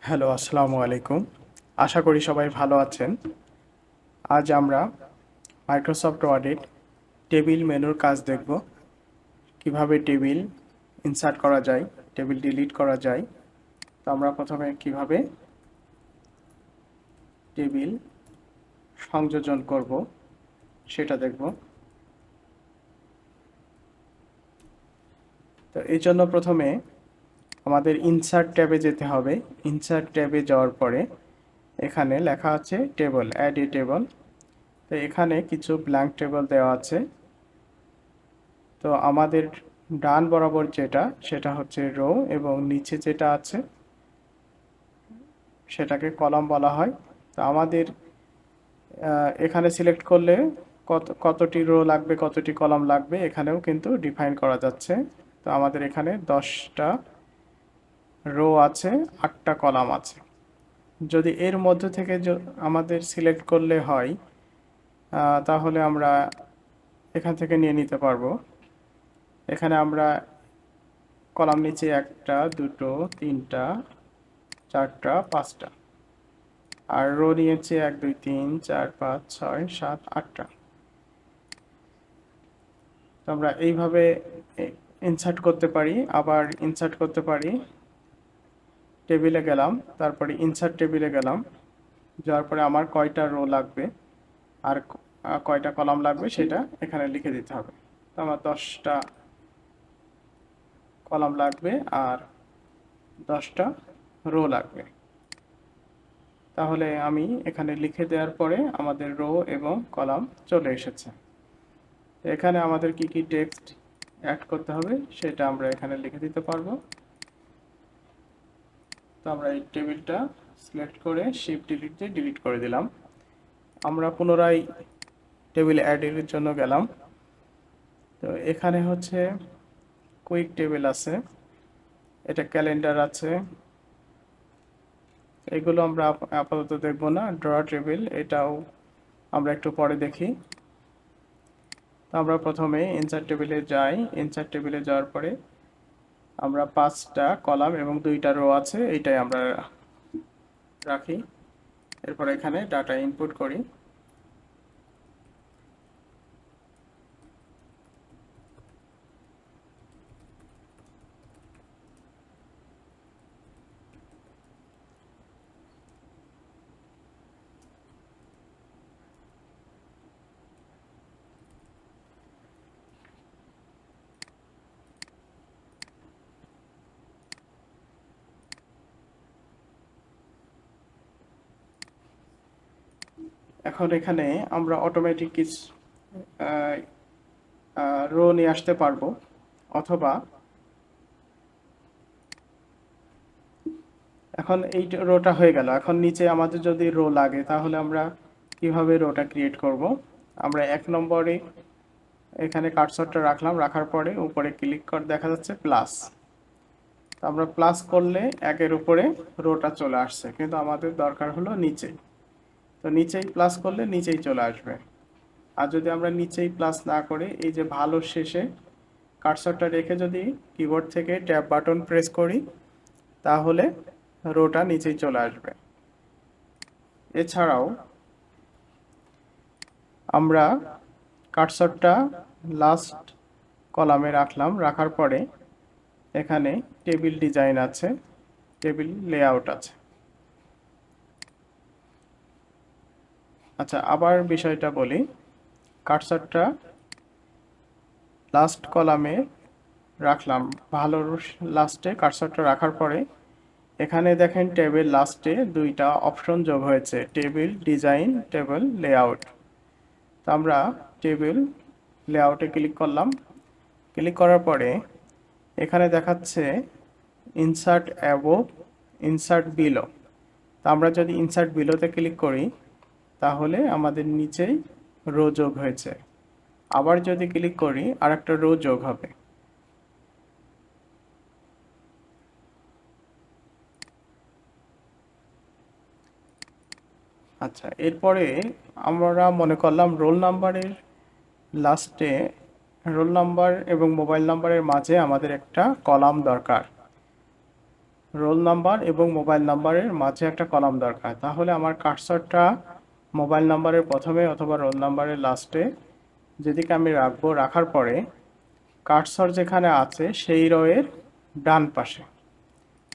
Hello, আসসালামু আলাইকুম। আশা করি সবাই ভালো আছেন। আজ আমরা মাইক্রোসফট ওয়ার্ডের টেবিল মেনুর কাজ দেখব। কিভাবে টেবিল ইনসার্ট করা যায়, টেবিল ডিলিট করা যায়। তো আমরা প্রথমে কিভাবে টেবিল সংযোজন করব সেটা দেখব। তো এই জন্য প্রথমে আমাদের ইনসার্ট ট্যাবে যেতে হবে। ইনসার্ট ট্যাবে যাওয়ার পরে এখানে লেখা আছে টেবল, অ্যাড এ টেবল। তো এখানে কিছু ব্ল্যাঙ্ক টেবল দেওয়া আছে। তো আমাদের ডান বরাবর যেটা সেটা হচ্ছে রো, এবং নিচে যেটা আছে সেটাকে কলাম বলা হয়। তো আমাদের এখানে সিলেক্ট করলে কতটি রো লাগবে, কতটি কলাম লাগবে এখানেও কিন্তু ডিফাইন করা যাচ্ছে। তো আমাদের এখানে 10টা রো আছে, 8টা কলাম আছে। যদি এর মধ্যে থেকে আমাদের সিলেক্ট করলে হয়, তাহলে আমরা এখান থেকে নিয়ে নিতে পারবো। এখানে আমরা কলাম নিচে 1টা, 2টো, 3টা, 4টা, 5টা, আর রো নিয়েছে 1, 2, 3, 4, 5, 6, 7, 8টা। তো আমরা এইভাবে ইনসার্ট করতে পারি। আবার ইনসার্ট করতে পারি, টেবিলে গেলাম, তারপরে ইনসার্ট টেবিলে গেলাম, যাওয়ার পরে আমার কয়টা রো লাগবে আর কয়টা কলাম লাগবে সেটা এখানে লিখে দিতে হবে। তো আমার 10টা কলাম লাগবে আর 10টা রো লাগবে। তাহলে আমি এখানে লিখে দেওয়ার পরে আমাদের রো এবং কলাম চলে এসেছে। এখানে আমাদের কি কি টেক্সট অ্যাড করতে হবে সেটা আমরা এখানে লিখে দিতে পারবো। তো আমরা এই টেবিলটা সিলেক্ট করে শিফট ডিলিট দিয়ে ডিলিট করে দিলাম। আমরা পুনরায় টেবিল অ্যাডের জন্য গেলাম। তো এখানে হচ্ছে কুইক টেবিল আছে, এটা ক্যালেন্ডার আছে, এগুলো আমরা আপাতত দেখব না। ড্র টেবিল, এটাও আমরা একটু পরে দেখি। তো আমরা প্রথমে ইনসার্ট টেবিলে যাই। ইনসার্ট টেবিলে যাওয়ার পরে আমরা 5টা কলাম এবং 2টা রো আছে, এইটাই আমরা রাখি। এরপর এখানে ডাটা ইনপুট করি। এখন এখানে আমরা অটোমেটিক কিছু রো নিয়ে আসতে পারবো, অথবা এখন এই রোটা হয়ে গেল। এখন নিচে আমাদের যদি রো লাগে তাহলে আমরা কিভাবে রোটা ক্রিয়েট করব। আমরা 1 নম্বরে এখানে কার্সরটা রাখলাম, রাখার পরে উপরে ক্লিক করে দেখা যাচ্ছে প্লাস। তো আমরা প্লাস করলে 1-এর উপরে রোটা চলে আসছে, কিন্তু আমাদের দরকার হলো নিচে। তো নিচেই প্লাস করলে নিচেই চলে আসবে। আর যদি আমরা নিচেই প্লাস না করে এই যে ভালো শেষে কার্সরটা রেখে যদি কিবোর্ড থেকে ট্যাব বাটন প্রেস করি তাহলে রোটা নিচেই চলে আসবে। এছাড়াও আমরা কার্সরটা লাস্ট কলামে রাখলাম, রাখার পরে এখানে টেবিল ডিজাইন আছে, টেবিল লেআউট আছে। আচ্ছা, আবার বিষয়টা বলি। কার্সরটা লাস্ট কলামে রাখলাম, ভালো লাস্টে কার্সরটা রাখার পরে এখানে দেখেন টেবিল লাস্টে 2টা অপশন যোগ হয়েছে, টেবিল ডিজাইন, টেবিল লেআউট। তো আমরা টেবিল লেআউটে ক্লিক করলাম। ক্লিক করার পরে এখানে দেখাচ্ছে ইনসার্ট অ্যাবোভ, ইনসার্ট বিলো। তো আমরা যদি ইনসার্ট বিলোতে ক্লিক করি তাহলে আমাদের নিচেই রো যোগ হয়েছে। আবার যদি ক্লিক করি আরেকটা রো যোগ হবে। আচ্ছা, এরপরে আমরা মনে করলাম রোল নাম্বারের লাস্টে, রোল নাম্বার এবং মোবাইল নাম্বারের মাঝে আমাদের একটা কলাম দরকার। রোল নাম্বার এবং মোবাইল নাম্বারের মাঝে একটা কলাম দরকার। তাহলে আমার কার্সরটা মোবাইল নাম্বারের প্রথমে অথবা রোল নাম্বারের লাস্টে যেদিকে আমি রাখবো, রাখার পরে কার্সর যেখানে আছে সেই রোয়ের ডান পাশে,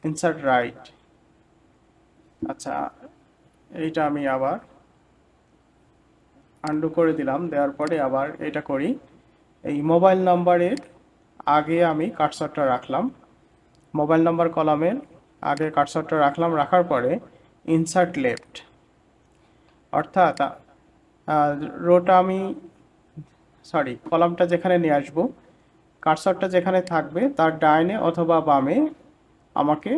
ইনসার্ট রাইট। আচ্ছা, এইটা আমি আবার আন্ডু করে দিলাম, দেওয়ার পরে আবার এটা করি। এই মোবাইল নাম্বারের আগে আমি কার্সরটা রাখলাম, মোবাইল নাম্বার কলামের আগে কার্সরটা রাখলাম, রাখার পরে ইনসার্ট লেফট, অর্থাৎ রোটা আমি কলামটা যেখানে নিয়ে আসবো, কার্সরটা যেখানে থাকবে তার ডাইনে অথবা বামে আমাকে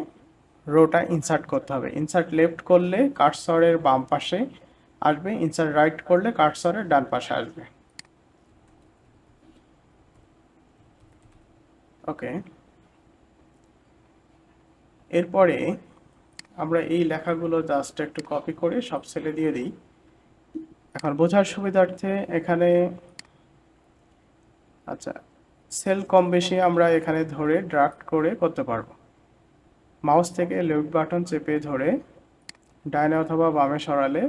রোটা ইনসার্ট করতে হবে। ইনসার্ট লেফট করলে কার্সরের বাম পাশে আসবে, ইনসার্ট রাইট করলে কার্সরের ডান পাশে আসবে। ওকে, এরপরে আমরা এই লেখাগুলো জাস্ট একটু কপি করে সব সেলে দিয়ে দিই। এখন বোঝার সুবিধার্থে এখানে আচ্ছা, সেল কম বেশি আমরা এখানে ধরে ড্রাগ করে করতে পারবো। মাউস থেকে লেফট বাটন চেপে ধরে ডাইনে অথবা বামে সরালে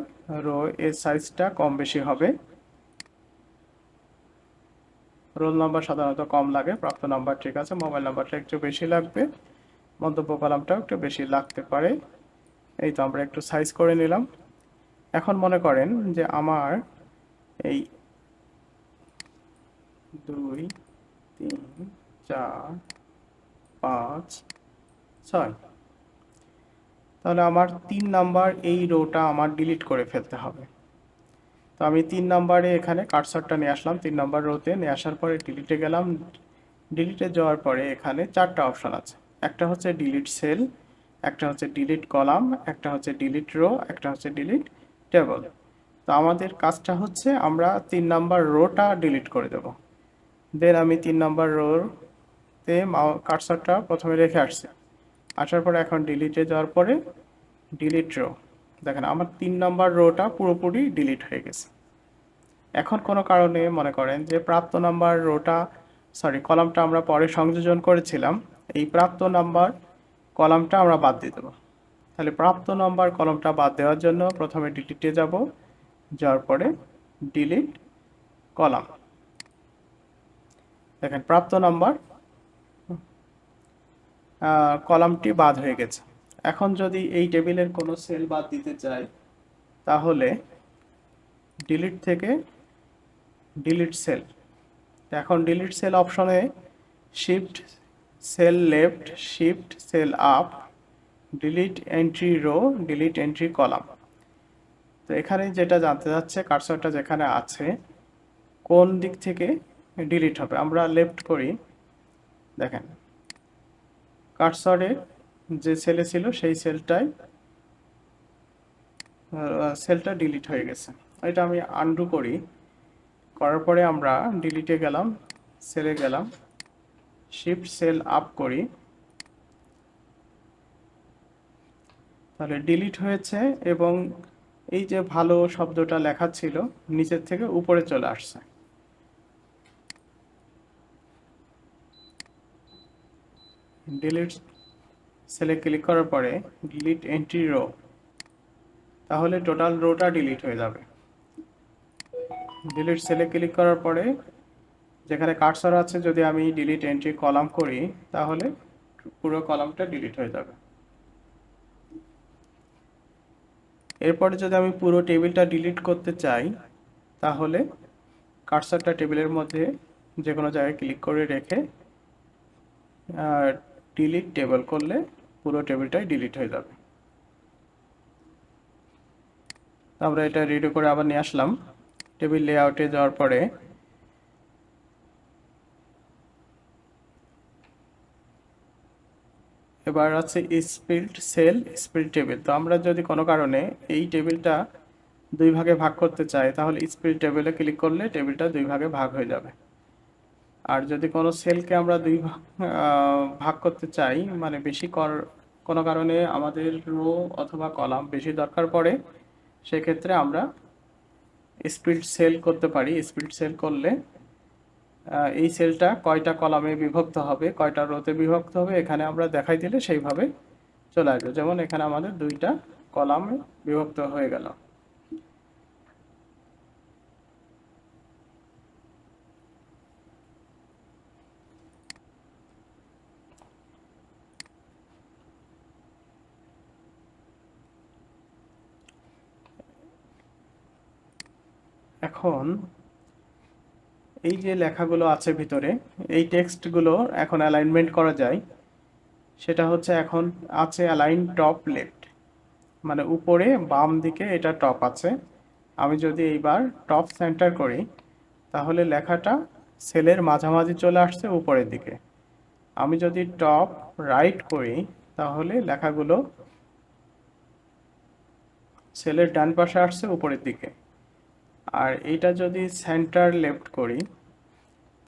রো এর সাইজটা কম বেশি হবে। রোল নাম্বার সাধারণত কম লাগে, প্রাপ্ত নাম্বার ঠিক আছে, মোবাইল নাম্বারটা একটু বেশি লাগবে, মন্তব্য কলামটাও একটু বেশি লাগতে পারে। এই তো আমরা একটু সাইজ করে নিলাম। এখন মনে করেন যে আমার এই 2 3 4 5 6, তাহলে আমার 3 নাম্বার এই রোটা আমার ডিলিট করে ফেলতে হবে। তো আমি 3 নাম্বারে এখানে কার্সরটা নিয়ে আসলাম, 3 নাম্বার রোতে নিয়ে আসার পরে ডিলিটে গেলাম। ডিলিটে যাওয়ার পরে এখানে 4টা অপশন আছে, একটা হচ্ছে ডিলিট সেল, একটা হচ্ছে ডিলিট কলাম, একটা হচ্ছে ডিলিট রো, একটা হচ্ছে ডিলিট টেবল। তো আমাদের কাজটা হচ্ছে আমরা 3 নাম্বার রোটা ডিলিট করে দেব। দেন আমি 3 নাম্বার রোতে কার্সরটা প্রথমে রেখে আসছি, আসার পরে এখন ডিলিটে যাওয়ার পরে ডিলিট রো, দেখেন আমার 3 নাম্বার রোটা পুরোপুরি ডিলিট হয়ে গেছে। এখন কোনো কারণে মনে করেন যে প্রাপ্ত নাম্বার রোটা কলামটা আমরা পরে সংযোজন করেছিলাম, এই প্রাপ্ত নাম্বার কলামটা আমরা বাদ দিয়ে দেবো। তাহলে প্রাপ্ত নাম্বার কলামটা বাদ দেওয়ার জন্য প্রথমে ডিলিটে যাব, যাওয়ার পরে ডিলিট কলাম, দেখেন প্রাপ্ত নাম্বার কলামটি বাদ হয়ে গেছে। এখন যদি এই টেবিলের কোনো সেল বাদ দিতে চাই, তাহলে ডিলিট থেকে ডিলিট সেল, এখন ডিলিট সেল অপশনে shift cell left, shift cell up, delete entry row, delete entry column. তো এখানে যেটা জানতে যাচ্ছে কার্সরটা যেখানে আছে কোন দিক থেকে ডিলিট হবে, আমরা লেফট করি, দেখেন কার্সরের যে সেলে ছিল সেই সেলটা ডিলিট হয়ে গেছে। এটা আমি আনডু করি, করার পরে আমরা ডিলিটে গেলাম, সেলে গেলাম, শিফট সেল আপ করি, তাহলে ডিলিট হয়েছে এবং এই যে ভালো শব্দটা লেখা ছিল নিচের থেকে উপরে চলে আসছে। ডিলিট সেলে ক্লিক করার পরে ডিলিট এন্ট্রি রো, তাহলে টোটাল রোটা ডিলিট হয়ে যাবে। ডিলিট সেলে ক্লিক করার পরে যেখানে কার্সর আছে যদি আমি ডিলিট এন্ট্রি কলাম করি, তাহলে পুরো কলামটা ডিলিট হয়ে যাবে। এরপরে যদি আমি পুরো টেবিলটা ডিলিট করতে চাই, তাহলে কার্সরটা টেবিলের মধ্যে যে কোনো জায়গায় ক্লিক করে রেখে ডিলিট টেবিল করলে পুরো টেবিলটাই ডিলিট হয়ে যাবে। আমরা এটা রেডি করে আবার নিয়ে আসলাম, টেবিল লেআউটে যাওয়ার পরে এবার আছে স্প্লিট সেল, স্প্লিট টেবিল। তো আমরা যদি কোনো কারণে এই টেবিলটা 2 ভাগে ভাগ করতে চাই, তাহলে স্প্লিট টেবিলে ক্লিক করলে টেবিলটা 2 ভাগে ভাগ হয়ে যাবে। আর যদি কোনো সেলকে আমরা ভাগ করতে চাই, মানে কোনো কারণে আমাদের রো অথবা কলাম বেশি দরকার পড়ে, সেক্ষেত্রে আমরা স্প্লিট সেল করতে পারি। স্প্লিট সেল করলে এই সেলটা কয়টা কলামে বিভক্ত হবে, কয়টা রোতে বিভক্ত হবে, এখানে আমরা দেখাই দিলে সেইভাবে চলে আসবে। যেমন এখানে আমাদের দুইটা কলামে বিভক্ত হয়ে গেল। এখন এই যে লেখাগুলো আছে ভিতরে, এই টেক্সটগুলো এখন অ্যালাইনমেন্ট করা যায়। সেটা হচ্ছে এখন আছে অ্যালাইন টপ লেফট, মানে উপরে বাম দিকে এটা টপ আছে। আমি যদি এইবার টপ সেন্টার করি, তাহলে লেখাটা সেলের মাঝামাঝি চলে আসছে উপরের দিকে। আমি যদি টপ রাইট করি, তাহলে লেখাগুলো সেলের ডান পাশে আসছে উপরের দিকে। আর এইটা যদি সেন্টার লেফট করি,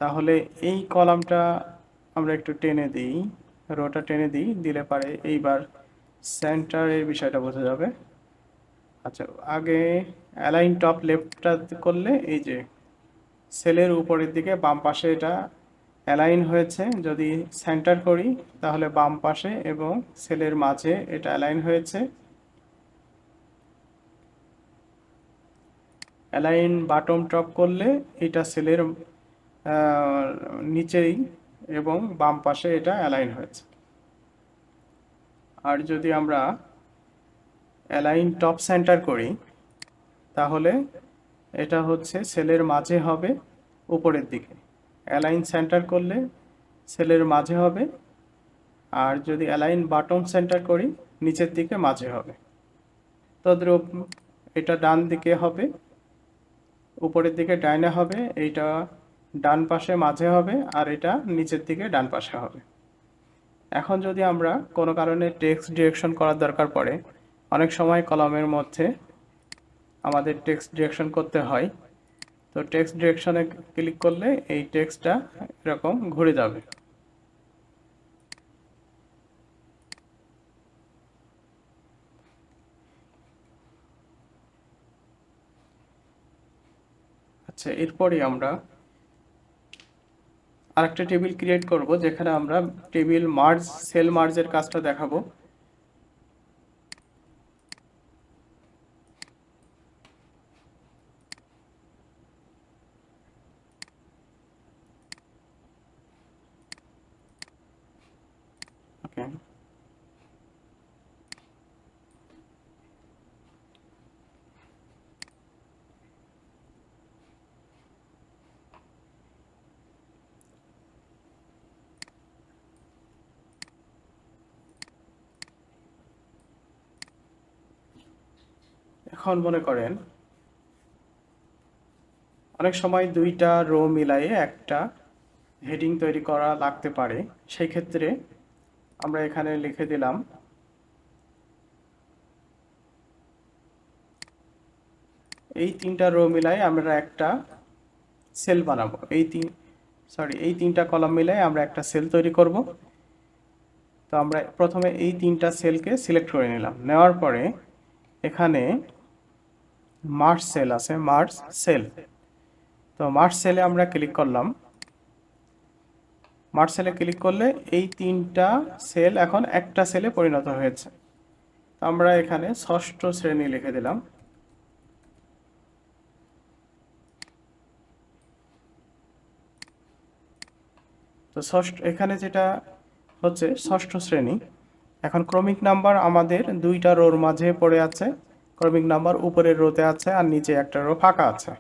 তাহলে এই কলামটা আমরা একটু টেনে দিই, রোটা টেনে দিই, দিলে পারে এইবার সেন্টারের বিষয়টা বোঝা যাবে। আচ্ছা, আগে অ্যালাইন টপ লেফটটা করলে এই যে সেলের উপরের দিকে বাম পাশে এটা অ্যালাইন হয়েছে। যদি সেন্টার করি, তাহলে বাম পাশে এবং সেলের মাঝে এটা অ্যালাইন হয়েছে। অ্যালাইন বাটম টপ করলে এটা সেলের নিচেই এবং বাম পাশে এটা অ্যালাইন হয়েছে। আর যদি আমরা অ্যালাইন টপ সেন্টার করি, তাহলে এটা হচ্ছে সেলের মাঝে হবে উপরের দিকে। অ্যালাইন সেন্টার করলে সেলের মাঝে হবে। আর যদি অ্যালাইন বাটম সেন্টার করি, নিচের দিকে মাঝে হবে। তদ্রূপ এটা ডান দিকে হবে, উপরের দিকে ডাইনে হবে, এইটা ডান পাশে মাঝে হবে, আর এটা নিচের দিকে ডান পাশে হবে। এখন যদি আমরা কোনো কারণে টেক্সট ডিরেকশন করার দরকার পড়ে, অনেক সময় কলামের মধ্যে আমাদের টেক্সট ডিরেকশন করতে হয়। তো টেক্সট ডিরেকশনে ক্লিক করলে এই টেক্সটটা এরকম ঘুরে যাবে। আচ্ছা, এরপরে আমরা আরেকটা টেবিল ক্রিয়েট করব, যেখানে আমরা টেবিল মার্জ, সেল মার্জের কাজটা দেখাবো। ওকে, এখন মনে করেন অনেক সময় দুইটা রো মিলাইয়ে একটা হেডিং তৈরি করা লাগতে পারে। সেই ক্ষেত্রে আমরা এখানে লিখে দিলাম এই তিনটা রো মিলাই আমরা একটা সেল বানাবো। এই তিনটা কলাম মিলাই আমরা একটা সেল তৈরি করব। তো আমরা প্রথমে এই তিনটা সেলকে সিলেক্ট করে নিলাম। নেওয়ার পরে এখানে মার্জ সেল আছে, মার্জ সেল। তো মার্জ সেলে আমরা ক্লিক করলাম। মার্জ সেলে ক্লিক করলে এই তিনটা সেল এখন একটা সেলে পরিণত হয়েছে। তো আমরা এখানে ষষ্ঠ শ্রেণী লিখে দিলাম। তো এখানে যেটা হচ্ছে ষষ্ঠ শ্রেণী। এখন ক্রমিক নাম্বার আমাদের দুইটা রোর মাঝে পড়ে আছে। ক্রমিক নাম্বার উপরের রোতে আছে আর নিচে একটা রো ফাঁকা আছে।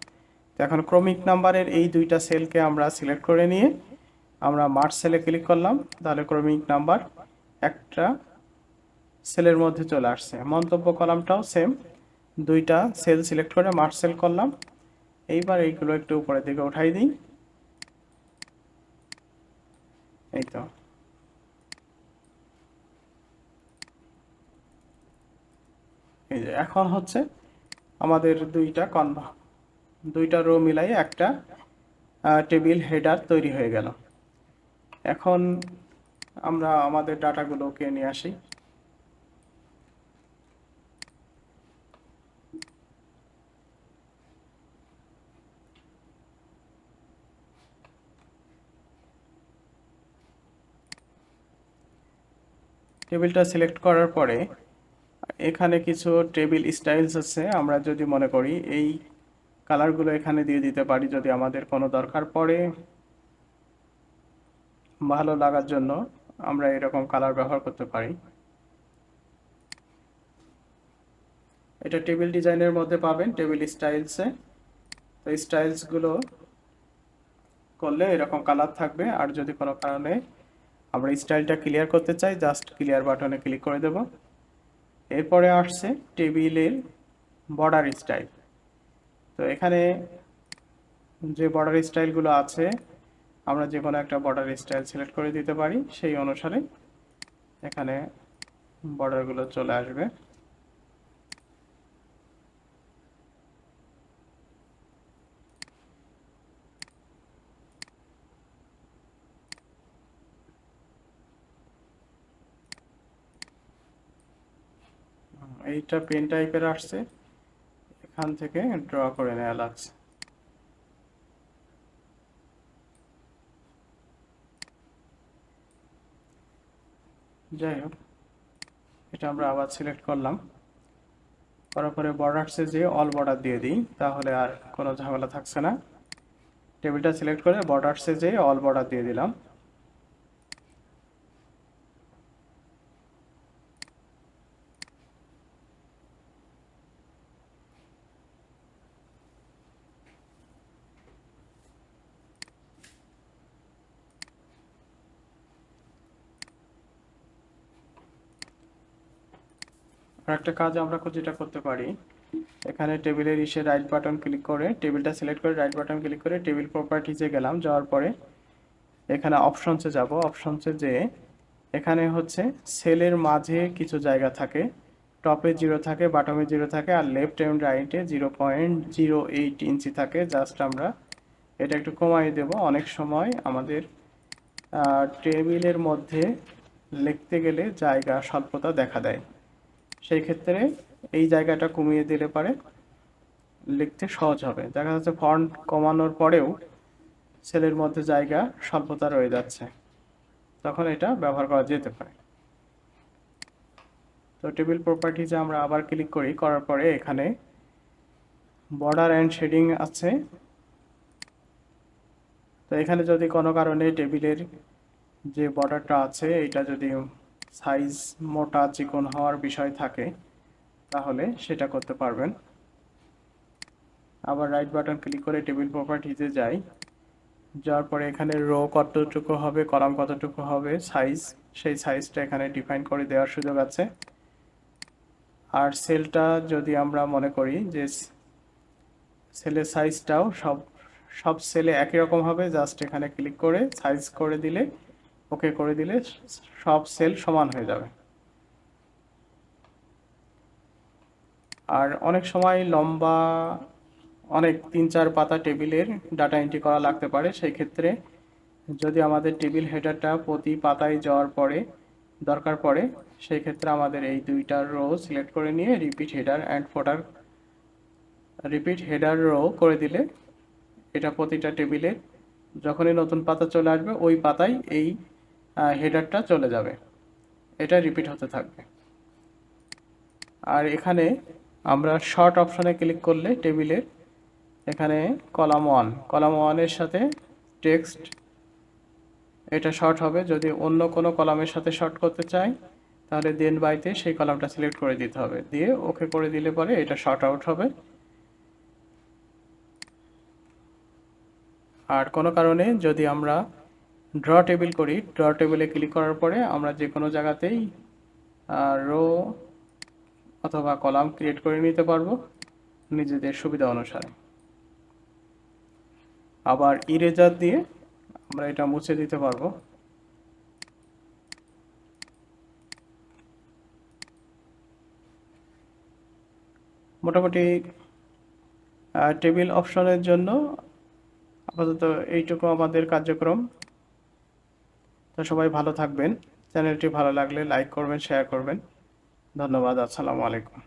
তো এখন ক্রমিক নাম্বারের এই দুইটা সেলকে আমরা সিলেক্ট করে নিয়ে আমরা মার্জ সেলে ক্লিক করলাম। তাহলে ক্রমিক নাম্বার একটা সেলের মধ্যে চলে আসছে। মন্তব্য কলামটাও সেম, দুইটা সেল সিলেক্ট করে মার্জ সেল করলাম। এইবার এইগুলো একটু উপরের দিকে উঠাই দিই। এই তো, এই যে এখন হচ্ছে আমাদের দুইটা রো মিলাই একটা টেবিল হেডার তৈরি হয়ে গেল। এখন আমরা আমাদের ডাটাগুলোকে নিয়ে আসি। টেবিলটা সিলেক্ট করার পরে এখানে কিছু টেবিল স্টাইলস আছে, আমরা যদি মনে করি এই কালারগুলো এখানে দিয়ে দিতে পারি যদি আমাদের কোনো দরকার পড়ে ভালো লাগার জন্য আমরা এরকম কালার ব্যবহার করতে পারি। এটা টেবিল ডিজাইনের মধ্যে পাবেন টেবিল স্টাইলসে। তো স্টাইলসগুলো করলে এরকম কালার থাকবে। আর যদি কোনো কারণে আমরা স্টাইলটা ক্লিয়ার করতে চাই জাস্ট ক্লিয়ার বাটনে ক্লিক করে দেব। এরপরে আসছে টেবিলের বর্ডার স্টাইল। তো এখানে যে বর্ডার স্টাইলগুলো আছে আমরা যে কোনো একটা বর্ডার স্টাইল সিলেক্ট করে দিতে পারি, সেই অনুসারে এখানে বর্ডারগুলো চলে আসবে। এইটা পেন টাইপের আসছে, এখান থেকে ড্র করে নেওয়া লাগছে। যাই হোক, এটা আমরা আবার সিলেক্ট করলাম, করার পরে বর্ডারসে যে অল বর্ডার দিয়ে দিই তাহলে আর কোনো ঝামেলা থাকছে না। টেবিলটা সিলেক্ট করে বর্ডারসে যে অল বর্ডার দিয়ে দিলাম। আর একটা কাজ আমরা যেটা করতে পারি, এখানে টেবিলের রাইট বাটন ক্লিক করে টেবিলটা সিলেক্ট করে রাইট বাটন ক্লিক করে টেবিল প্রপার্টিজে গেলাম, যাওয়ার পরে এখানে অপশনসে যাব। অপশনসে যে এখানে হচ্ছে সেলের মাঝে কিছু জায়গা থাকে, টপে 0 থাকে, বাটমে 0 থাকে, আর লেফট এন্ড রাইটে 0.08 ইঞ্চি থাকে। জাস্ট আমরা এটা একটু কমাই দেব। অনেক সময় আমাদের টেবিলের মধ্যে লিখতে গেলে জায়গা স্বল্পতা দেখা দেয়, সেই ক্ষেত্রে এই জায়গাটা কমিয়ে দিলে পারে লিখতে সহজ হবে। দেখা যাচ্ছে ফন্ট কমানোর পরেও সেলের মধ্যে জায়গা স্বল্পতা রয়ে যাচ্ছে, তখন এটা ব্যবহার করা যেতে পারে। তো টেবিল প্রপার্টিজে আমরা আবার ক্লিক করি, করার পরে এখানে বর্ডার অ্যান্ড শেডিং আছে। তো এখানে যদি কোনো কারণে টেবিলের যে বর্ডারটা আছে এটা যদি সাইজ মোটা চিকন হওয়ার বিষয় থাকে তাহলে সেটা করতে পারবেন। আবার রাইট বাটন ক্লিক করে টেবিল প্রপার্টিজে যাই, যাওয়ার পরে এখানে রো কতটুকু হবে, কলাম কতটুকু হবে, সাইজ, সেই সাইজটা এখানে ডিফাইন করে দেওয়ার সুযোগ আছে। আর সেলটা যদি আমরা মনে করি যে সেলের সাইজটাও সব সেলে একই রকম হবে, জাস্ট এখানে ক্লিক করে সাইজ করে দিলে, ওকে করে দিলে সব সেল সমান হয়ে যাবে। আর অনেক সময় লম্বা অনেক 3-4 পাতা টেবিলের ডাটা এন্ট্রি করা লাগতে পারে, সেই ক্ষেত্রে যদি আমাদের টেবিল হেডারটা প্রতি পাতায় যাওয়ার পরে দরকার পড়ে, সেই ক্ষেত্রে আমাদের এই দুইটা রো সিলেক্ট করে নিয়ে রিপিট হেডার রো করে দিলে এটা প্রতিটা টেবিলে যখনই নতুন পাতা চলে আসবে ওই পাতায় এই হেডারটা চলে যাবে, এটা রিপিট হতে থাকবে। আর এখানে আমরা শর্ট অপশনে ক্লিক করলে টেবিলের এখানে কলাম ওয়ানের সাথে টেক্সট এটা শর্ট হবে। যদি অন্য কোনো কলামের সাথে শর্ট করতে চাই তাহলে দেন বাইতে সেই কলামটা সিলেক্ট করে দিতে হবে, দিয়ে ওকে করে দিলে পরে এটা শর্ট আউট হবে। আর কোনো কারণে যদি আমরা ড্র টেবিল করি, ড্র টেবিলে ক্লিক করার পরে আমরা যে কোনো জায়গাতেই রো অথবা কলাম ক্রিয়েট করে নিতে পারবো নিজেদের সুবিধা অনুসারে। আবার ইরেজার দিয়ে আমরা এটা মুছে দিতে পারবো। মোটামুটি টেবিল অপশনের জন্য আপাতত এইটুকু আমাদের কার্যক্রম। তো সবাই ভালো থাকবেন, চ্যানেলটি ভালো লাগলে লাইক করবেন, শেয়ার করবেন। ধন্যবাদ। আসসালামু আলাইকুম।